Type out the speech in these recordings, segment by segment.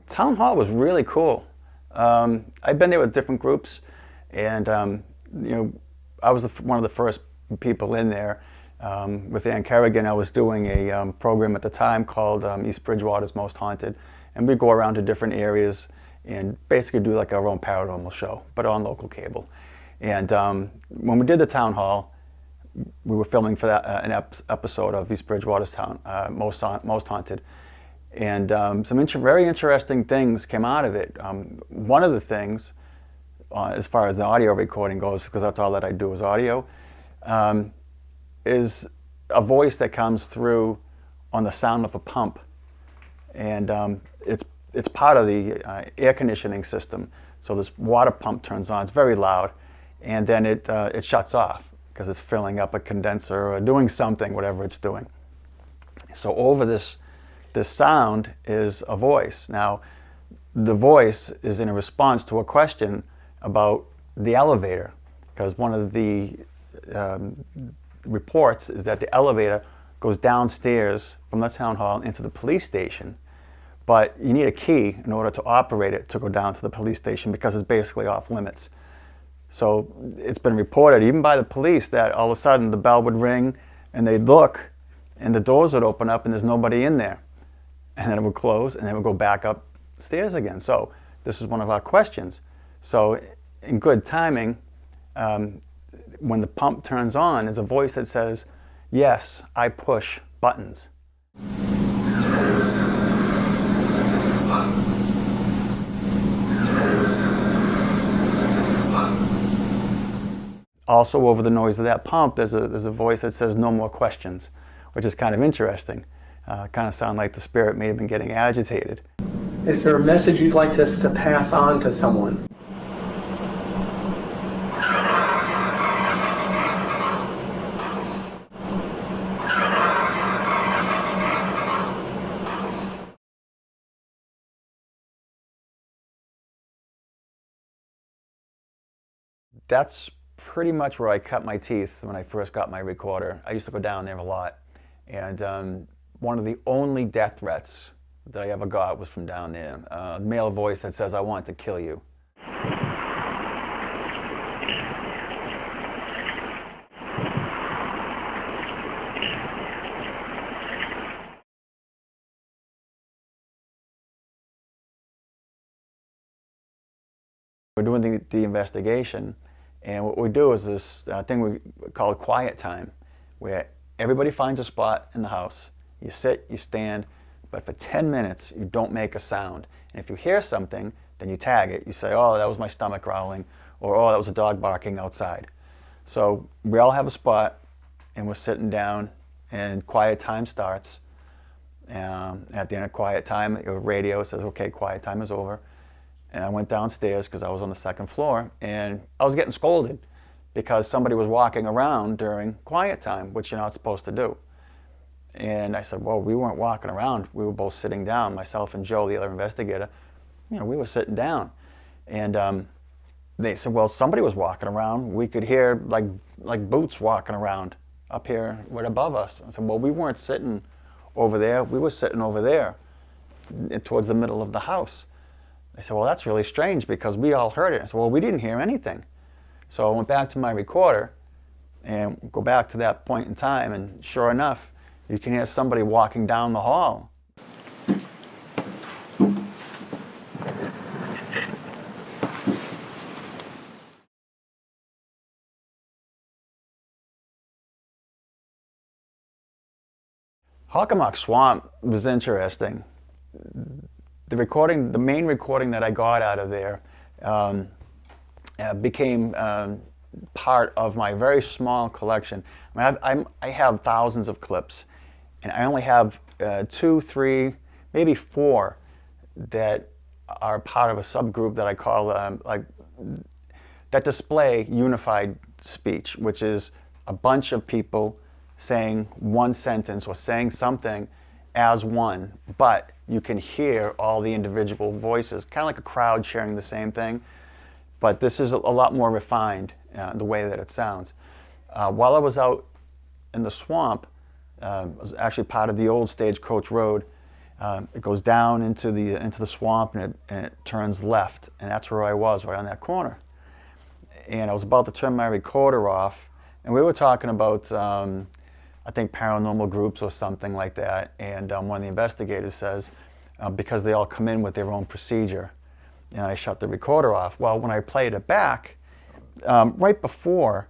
Town hall was really cool. I've been there with different groups, and I was one of the first people in there. With Ann Kerrigan, I was doing a program at the time called East Bridgewater's Most Haunted, and we'd go around to different areas and basically do like our own paranormal show, but on local cable. And when we did the town hall, we were filming for that an episode of East Bridgewater's Most Haunted, and some very interesting things came out of it. One of the things, as far as the audio recording goes, because that's all that I do is audio, is a voice that comes through on the sound of a pump, and it's part of the air conditioning system. So this water pump turns on. It's very loud, and then it shuts off because it's filling up a condenser or doing something, whatever it's doing. So over this sound is a voice. Now, the voice is in a response to a question about the elevator, because one of the reports is that the elevator goes downstairs from the town hall into the police station, but you need a key in order to operate it to go down to the police station because it's basically off limits. So it's been reported, even by the police, that all of a sudden the bell would ring and they'd look and the doors would open up and there's nobody in there. And then it would close and then it would go back upstairs again. So this is one of our questions. So in good timing, when the pump turns on, there's a voice that says, "Yes, I push buttons." Also, over the noise of that pump, there's a voice that says, "No more questions," which is kind of interesting. Kind of sound like the spirit may have been getting agitated. Is there a message you'd like us to pass on to someone? That's pretty much where I cut my teeth when I first got my recorder. I used to go down there a lot, and one of the only death threats that I ever got was from down there. A male voice that says, "I want to kill you." We're doing the investigation, and what we do is this thing we call quiet time, where everybody finds a spot in the house. You sit, you stand, but for 10 minutes you don't make a sound. And if you hear something, then you tag it. You say, "Oh, that was my stomach growling," or "Oh, that was a dog barking outside." So we all have a spot, and we're sitting down, and quiet time starts. At the end of quiet time, the radio says, "Okay, quiet time is over." And I went downstairs because I was on the second floor, and I was getting scolded because somebody was walking around during quiet time, which you're not supposed to do. And I said, "Well, we weren't walking around. We were both sitting down, myself and Joe, the other investigator. We were sitting down." And they said, "Well, somebody was walking around. We could hear like boots walking around up here right above us." I said, "Well, we weren't sitting over there. We were sitting over there towards the middle of the house." They said, "Well, that's really strange because we all heard it." I said, "Well, we didn't hear anything." So I went back to my recorder and go back to that point in time, and sure enough, you can hear somebody walking down the hall. Hockomock Swamp was interesting. The main recording that I got out of there became part of my very small collection. I have thousands of clips, and I only have 2, 3, maybe 4 that are part of a subgroup that I call that display unified speech, which is a bunch of people saying one sentence or saying something as one, but you can hear all the individual voices, kind of like a crowd sharing the same thing, but this is a lot more refined, the way that it sounds. While I was out in the swamp, I was actually part of the old Stagecoach Road. It goes down into the swamp, and it turns left, and that's where I was, right on that corner. And I was about to turn my recorder off, and we were talking about, I think, paranormal groups or something like that. And one of the investigators says, because they all come in with their own procedure, and I shut the recorder off. Well, when I played it back, right before,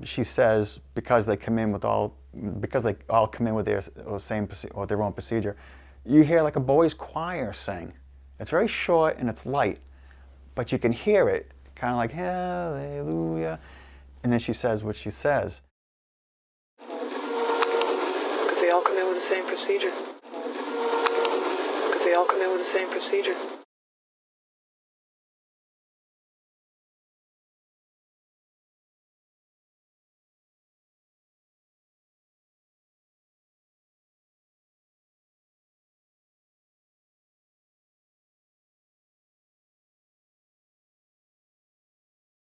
she says, because they all come in with their own procedure, you hear like a boys' choir sing. It's very short and it's light, but you can hear it, kind of like hallelujah. And then she says what she says. Because they all come in with the same procedure. Because they all come in with the same procedure.